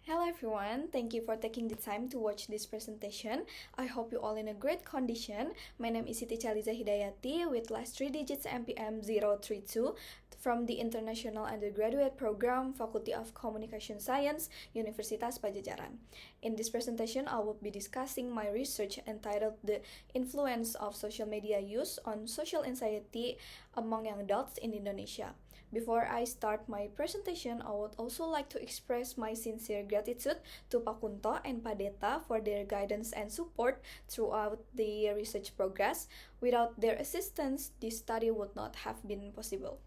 Hello everyone, thank you for taking the time to watch this presentation. I hope you all in a great condition. My name is Siti Chaliza Hidayati with last 3 digits MPM 032 from the International Undergraduate Program, Faculty of Communication Science, Universitas Padjadjaran. In this presentation, I will be discussing my research entitled The Influence of Social Media Use on Social Anxiety Among Young Adults in Indonesia. Before I start my presentation, I would also like to express my sincere gratitude to Pak Kunto and Pak Deta for their guidance and support throughout the research progress. Without their assistance, this study would not have been possible.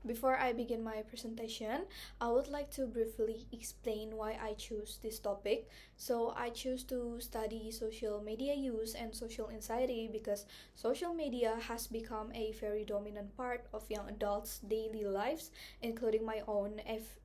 Before I begin my presentation, I would like to briefly explain why I chose this topic. So I chose to study social media use and social anxiety because social media has become a very dominant part of young adults' daily lives, including my own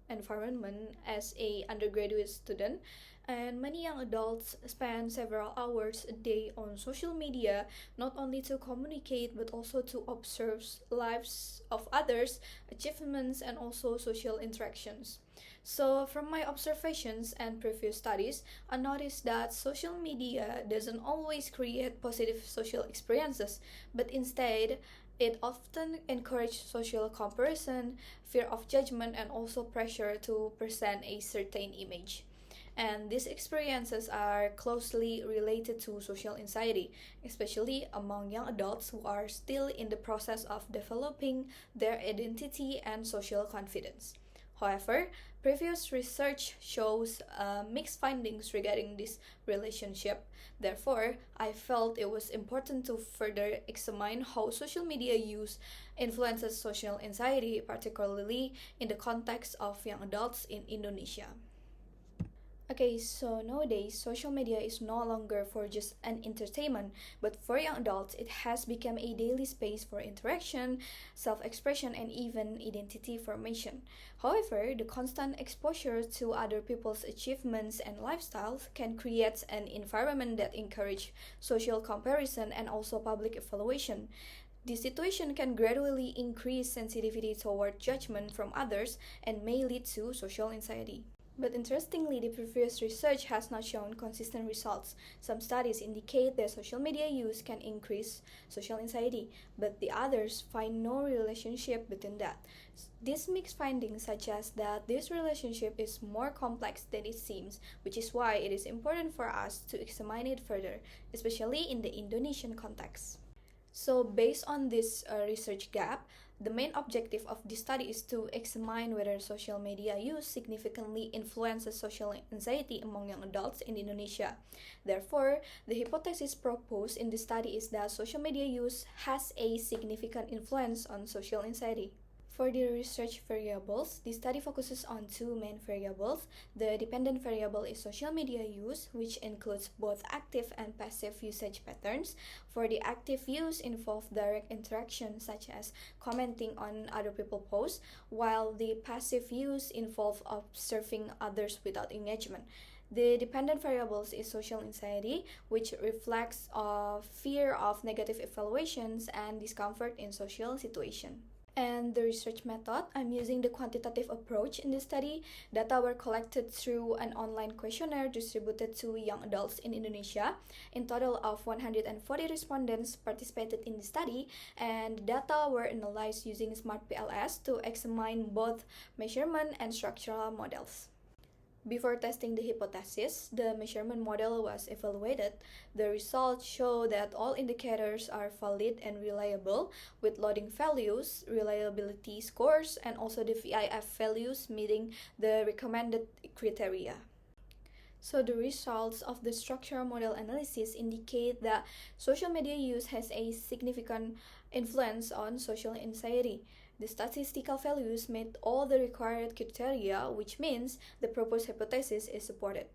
environment as a undergraduate student. And many young adults spend several hours a day on social media, not only to communicate but also to observe lives of others, achievements, and also social interactions. So, from my observations and previous studies, I noticed that social media doesn't always create positive social experiences, but instead, it often encourages social comparison, fear of judgment, and also pressure to present a certain image. And these experiences are closely related to social anxiety, especially among young adults who are still in the process of developing their identity and social confidence. However, previous research shows mixed findings regarding this relationship. Therefore, I felt it was important to further examine how social media use influences social anxiety, particularly in the context of young adults in Indonesia. Okay, so nowadays, social media is no longer for just an entertainment, but for young adults, it has become a daily space for interaction, self expression, and even identity formation. However, the constant exposure to other people's achievements and lifestyles can create an environment that encourages social comparison and also public evaluation. This situation can gradually increase sensitivity toward judgment from others and may lead to social anxiety. But interestingly, the previous research has not shown consistent results. Some studies indicate that social media use can increase social anxiety, but the others find no relationship between that. These mixed findings suggest that this relationship is more complex than it seems, which is why it is important for us to examine it further, especially in the Indonesian context. So, based on this research gap, the main objective of this study is to examine whether social media use significantly influences social anxiety among young adults in Indonesia. Therefore, the hypothesis proposed in this study is that social media use has a significant influence on social anxiety. For the research variables, the study focuses on two main variables. The dependent variable is social media use, which includes both active and passive usage patterns. For the active use involve direct interaction such as commenting on other people's posts, while the passive use involve observing others without engagement. The dependent variables is social anxiety, which reflects fear of negative evaluations and discomfort in social situations. And the research method, I'm using the quantitative approach in this study. Data were collected through an online questionnaire distributed to young adults in Indonesia. In total of 140 respondents participated in the study, and data were analyzed using SmartPLS to examine both measurement and structural models. Before testing the hypothesis, the measurement model was evaluated. The results show that all indicators are valid and reliable, with loading values, reliability scores, and also the VIF values meeting the recommended criteria. So the results of the structural model analysis indicate that social media use has a significant influence on social anxiety. The statistical values met all the required criteria, which means the proposed hypothesis is supported.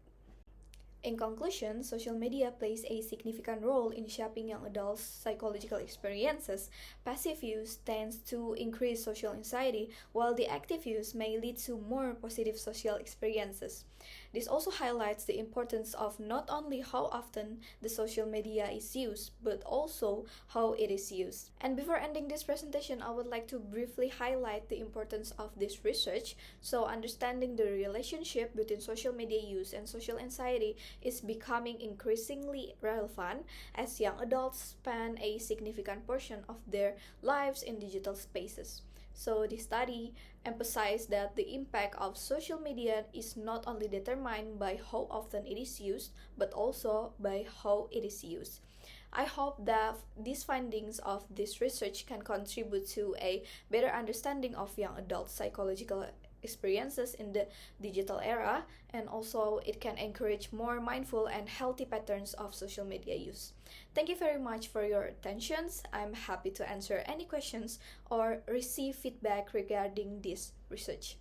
In conclusion, social media plays a significant role in shaping young adults' psychological experiences. Passive use tends to increase social anxiety, while the active use may lead to more positive social experiences. This also highlights the importance of not only how often the social media is used, but also how it is used. And before ending this presentation, I would like to briefly highlight the importance of this research. So, understanding the relationship between social media use and social anxiety is becoming increasingly relevant as young adults spend a significant portion of their lives in digital spaces. So, the study emphasized that the impact of social media is not only determined by how often it is used, but also by how it is used. I hope that these findings of this research can contribute to a better understanding of young adults' psychological experiences in the digital era, and also it can encourage more mindful and healthy patterns of social media use. Thank you very much for your attentions. I'm happy to answer any questions or receive feedback regarding this research.